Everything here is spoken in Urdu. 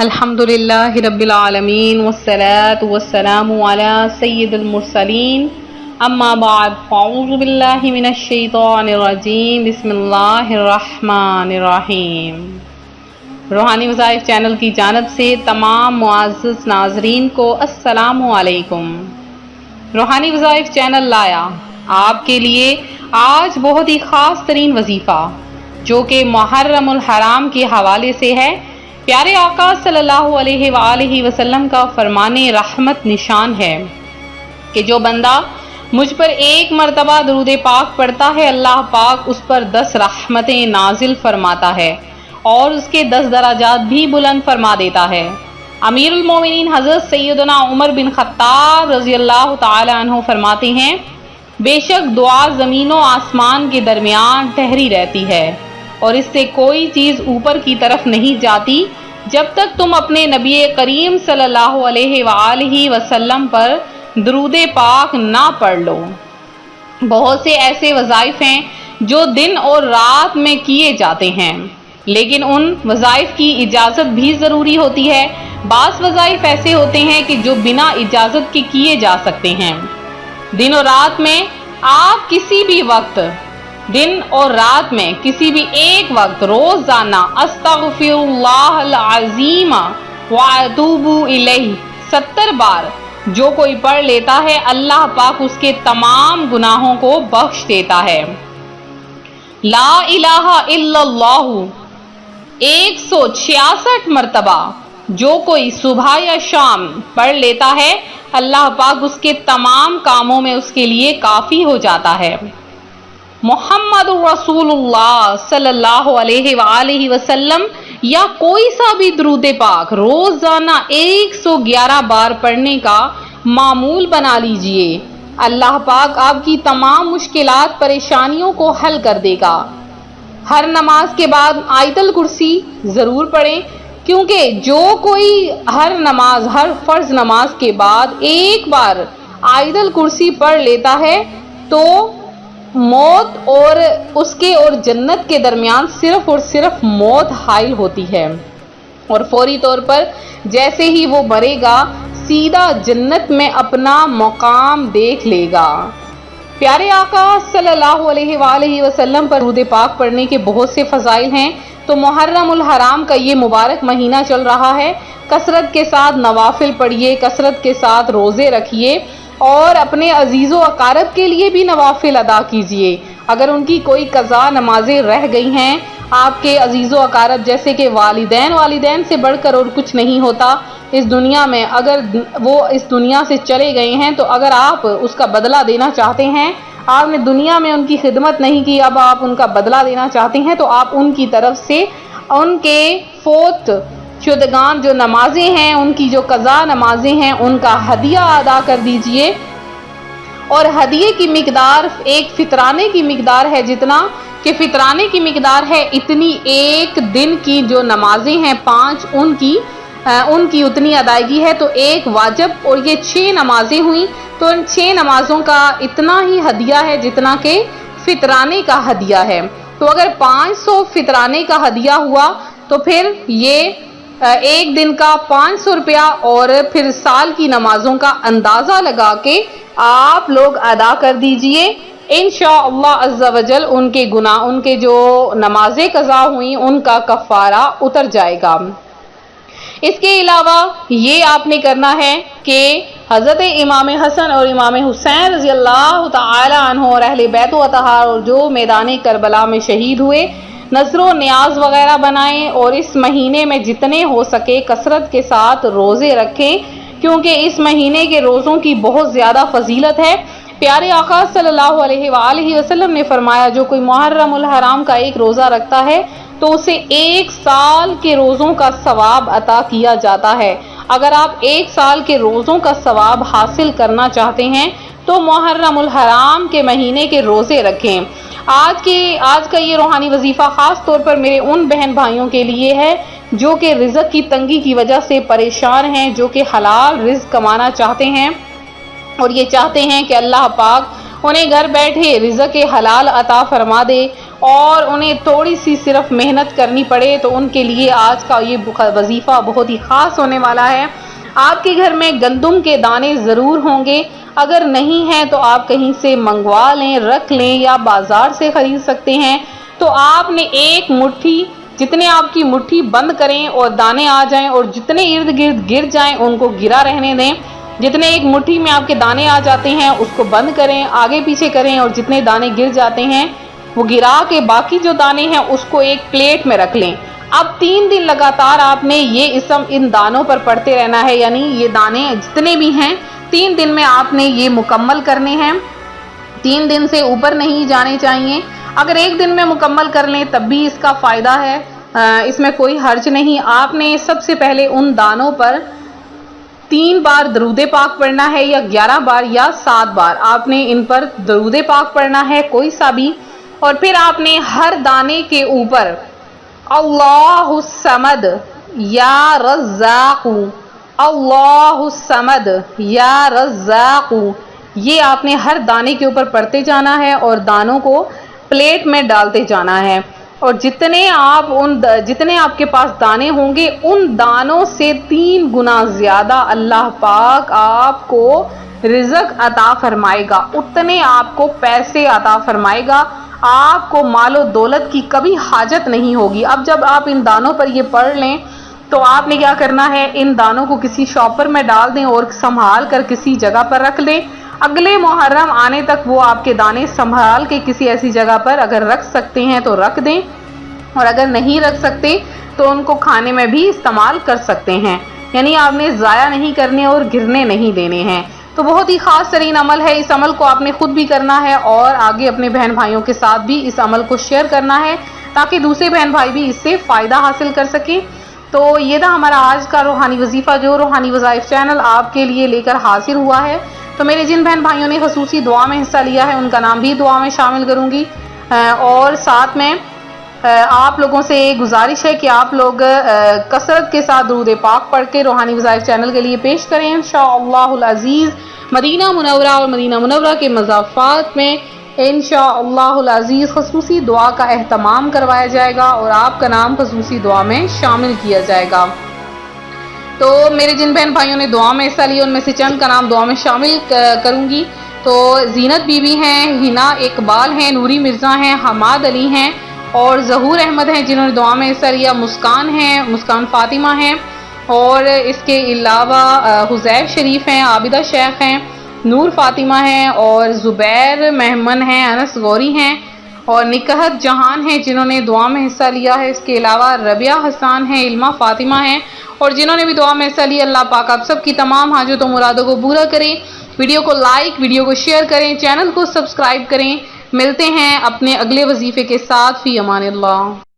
الحمدللہ رب العالمین والصلاة والسلام علی سید المرسلین اما بعد فاعوذ باللہ من الشیطان الرجیم بسم اللہ الرحمن الرحیم۔ روحانی وظائف چینل کی جانب سے تمام معزز ناظرین کو السلام علیکم۔ روحانی وظائف چینل لایا آپ کے لیے آج بہت ہی خاص ترین وظیفہ جو کہ محرم الحرام کے حوالے سے ہے۔ پیارے آقا صلی اللہ علیہ وآلہ وسلم کا فرمان رحمت نشان ہے کہ جو بندہ مجھ پر ایک مرتبہ درود پاک پڑھتا ہے، اللہ پاک اس پر 10 رحمتیں نازل فرماتا ہے اور اس کے 10 درجات بھی بلند فرما دیتا ہے۔ امیر المومنین حضرت سیدنا عمر بن خطاب رضی اللہ تعالی عنہ فرماتے ہیں، بے شک دعا زمین و آسمان کے درمیان ٹھہری رہتی ہے اور اس سے کوئی چیز اوپر کی طرف نہیں جاتی جب تک تم اپنے نبی کریم صلی اللہ علیہ وآلہ وسلم پر درود پاک نہ پڑھ لو۔ بہت سے ایسے وظائف ہیں جو دن اور رات میں کیے جاتے ہیں، لیکن ان وظائف کی اجازت بھی ضروری ہوتی ہے۔ بعض وظائف ایسے ہوتے ہیں کہ جو بنا اجازت کے کیے جا سکتے ہیں۔ دن اور رات میں آپ کسی بھی وقت، دن اور رات میں کسی بھی ایک وقت روزانہ استغفر اللہ العظیم واتوب الیہ 70 بار جو کوئی پڑھ لیتا ہے، اللہ پاک اس کے تمام گناہوں کو بخش دیتا ہے۔ لا الہ الا اللہ 166 مرتبہ جو کوئی صبح یا شام پڑھ لیتا ہے، اللہ پاک اس کے تمام کاموں میں اس کے لیے کافی ہو جاتا ہے۔ محمد رسول اللہ صلی اللہ علیہ وآلہ وسلم یا کوئی سا بھی درود پاک روزانہ 111 بار پڑھنے کا معمول بنا لیجئے، اللہ پاک آپ کی تمام مشکلات پریشانیوں کو حل کر دے گا۔ ہر نماز کے بعد آیت الکرسی ضرور پڑھیں، کیونکہ جو کوئی ہر فرض نماز کے بعد ایک بار آیت الکرسی پڑھ لیتا ہے تو موت اور اس کے اور جنت کے درمیان صرف اور صرف موت حائل ہوتی ہے، اور فوری طور پر جیسے ہی وہ مرے گا سیدھا جنت میں اپنا مقام دیکھ لے گا۔ پیارے آقا صلی اللہ علیہ وآلہ وسلم پر درود پاک پڑھنے کے بہت سے فضائل ہیں، تو محرم الحرام کا یہ مبارک مہینہ چل رہا ہے، کثرت کے ساتھ نوافل پڑھیے، کثرت کے ساتھ روزے رکھیے اور اپنے عزیز و اقارب کے لیے بھی نوافل ادا کیجیے۔ اگر ان کی کوئی قضا نمازیں رہ گئی ہیں، آپ کے عزیز و اقارب جیسے کہ والدین سے بڑھ کر اور کچھ نہیں ہوتا اس دنیا میں، اگر وہ اس دنیا سے چلے گئے ہیں تو اگر آپ اس کا بدلہ دینا چاہتے ہیں، آپ نے دنیا میں ان کی خدمت نہیں کی، اب آپ ان کا بدلہ دینا چاہتے ہیں، تو آپ ان کی طرف سے ان کے فوت شدگان جو نمازیں ہیں، ان کی جو قضا نمازیں ہیں، ان کا ہدیہ ادا کر دیجئے۔ اور ہدیے کی مقدار ایک فطرانے کی مقدار ہے، جتنا کہ فطرانے کی مقدار ہے اتنی ایک دن کی جو نمازیں ہیں 5 ان کی اتنی ادائیگی ہے، تو ایک واجب اور یہ 6 نمازیں ہوئیں، تو ان 6 نمازوں کا اتنا ہی ہدیہ ہے جتنا کہ فطرانے کا ہدیہ ہے۔ تو اگر 500 فطرانے کا ہدیہ ہوا تو پھر یہ ایک دن کا 500 روپیہ اور پھر سال کی نمازوں کا اندازہ لگا کے آپ لوگ ادا کر دیجئے، انشاءاللہ عز و جل ان کے جو نمازیں قضا ہوئیں ان کا کفارہ اتر جائے گا۔ اس کے علاوہ یہ آپ نے کرنا ہے کہ حضرت امام حسن اور امام حسین رضی اللہ تعالی عنہ اور اہل بیت و اطہار اور جو میدان کربلا میں شہید ہوئے، نذر و نیاز وغیرہ بنائیں اور اس مہینے میں جتنے ہو سکے کثرت کے ساتھ روزے رکھیں، کیونکہ اس مہینے کے روزوں کی بہت زیادہ فضیلت ہے۔ پیارے آقا صلی اللہ علیہ وآلہ وسلم نے فرمایا، جو کوئی محرم الحرام کا ایک روزہ رکھتا ہے تو اسے 1 سال کے روزوں کا ثواب عطا کیا جاتا ہے۔ اگر آپ 1 سال کے روزوں کا ثواب حاصل کرنا چاہتے ہیں تو محرم الحرام کے مہینے کے روزے رکھیں۔ آج کا یہ روحانی وظیفہ خاص طور پر میرے ان بہن بھائیوں کے لیے ہے جو کہ رزق کی تنگی کی وجہ سے پریشان ہیں، جو کہ حلال رزق کمانا چاہتے ہیں اور یہ چاہتے ہیں کہ اللہ پاک انہیں گھر بیٹھے رزق حلال عطا فرما دے، اور انہیں تھوڑی سی صرف محنت کرنی پڑے تو ان کے لیے آج کا یہ وظیفہ بہت ہی خاص ہونے والا ہے۔ آپ کے گھر میں گندم کے دانے ضرور ہوں گے، اگر نہیں ہیں تو آپ کہیں سے منگوا لیں، رکھ لیں یا بازار سے خرید سکتے ہیں۔ تو آپ نے ایک مٹھی، جتنے آپ کی مٹھی بند کریں اور دانے آ جائیں، اور جتنے ارد گرد گر جائیں ان کو گرا رہنے دیں۔ جتنے ایک مٹھی میں آپ کے دانے آ جاتے ہیں اس کو بند کریں، آگے پیچھے کریں، اور جتنے دانے گر جاتے ہیں وہ گرا کے باقی جو دانے ہیں اس کو ایک پلیٹ میں رکھ لیں۔ اب 3 دن لگاتار آپ نے یہ اسم ان دانوں پر پڑھتے رہنا ہے، یعنی یہ دانے جتنے بھی ہیں 3 دن میں آپ نے یہ مکمل کرنے ہیں، 3 دن سے اوپر نہیں جانے چاہیے۔ اگر 1 دن میں مکمل کر لیں تب بھی اس کا فائدہ ہے، اس میں کوئی حرج نہیں۔ آپ نے سب سے پہلے ان دانوں پر 3 بار درود پاک پڑھنا ہے، یا 11 بار یا 7 بار آپ نے ان پر درود پاک پڑھنا ہے، کوئی سا بھی۔ اور پھر آپ نے ہر دانے کے اوپر اللہ الصمد یا رزاق، اللہ الصمد یا رزاق، یہ آپ نے ہر دانے کے اوپر پڑھتے جانا ہے اور دانوں کو پلیٹ میں ڈالتے جانا ہے۔ اور جتنے آپ کے پاس دانے ہوں گے ان دانوں سے 3 گنا زیادہ اللہ پاک آپ کو رزق عطا فرمائے گا، اتنے آپ کو پیسے عطا فرمائے گا، آپ کو مال و دولت کی کبھی حاجت نہیں ہوگی۔ اب جب آپ ان دانوں پر یہ پڑھ لیں تو آپ نے کیا کرنا ہے، ان دانوں کو کسی شاپر میں ڈال دیں اور سنبھال کر کسی جگہ پر رکھ دیں۔ اگلے محرم آنے تک وہ آپ کے دانے سنبھال کے کسی ایسی جگہ پر اگر رکھ سکتے ہیں تو رکھ دیں، اور اگر نہیں رکھ سکتے تو ان کو کھانے میں بھی استعمال کر سکتے ہیں، یعنی آپ نے ضائع نہیں کرنے اور گرنے نہیں دینے ہیں۔ تو بہت ہی خاص ترین عمل ہے، اس عمل کو آپ نے خود بھی کرنا ہے اور آگے اپنے بہن بھائیوں کے ساتھ بھی اس عمل کو شیئر کرنا ہے تاکہ دوسرے بہن بھائی بھی اس سے فائدہ حاصل کر سکیں۔ تو یہ تھا ہمارا آج کا روحانی وظیفہ جو روحانی وظائف چینل آپ کے لیے لے کر حاضر ہوا ہے۔ تو میرے جن بہن بھائیوں نے خصوصی دعا میں حصہ لیا ہے ان کا نام بھی دعا میں شامل کروں گی، اور ساتھ میں آپ لوگوں سے گزارش ہے کہ آپ لوگ کثرت کے ساتھ درود پاک پڑھ کے روحانی وظائف چینل کے لیے پیش کریں۔ انشاءاللہ العزیز مدینہ منورہ اور مدینہ منورہ کے مضافات میں انشاءاللہ العزیز خصوصی دعا کا اہتمام کروایا جائے گا اور آپ کا نام خصوصی دعا میں شامل کیا جائے گا۔ تو میرے جن بہن بھائیوں نے دعا میں حصہ لیا ان میں سے چند کا نام دعا میں شامل کروں گی۔ تو زینت بی بی ہیں، ہنا اقبال ہیں، نوری مرزا ہیں، حماد علی ہیں اور ظہور احمد ہیں جنہوں نے دعا میں حصہ لیا، مسکان ہیں، مسکان فاطمہ ہیں، اور اس کے علاوہ حذیف شریف ہیں، عابدہ شیخ ہیں، نور فاطمہ ہیں اور زبیر محمد ہیں، انس غوری ہیں اور نکہت جہان ہیں جنہوں نے دعا میں حصہ لیا ہے۔ اس کے علاوہ ربیہ حسان ہیں، علمہ فاطمہ ہیں اور جنہوں نے بھی دعا میں حصہ لیا۔ اللہ پاک آپ سب کی تمام حاجتوں مرادوں کو پورا کریں۔ ویڈیو کو لائک، ویڈیو کو شیئر کریں، چینل کو سبسکرائب کریں۔ ملتے ہیں اپنے اگلے وظیفے کے ساتھ، فی امان اللہ۔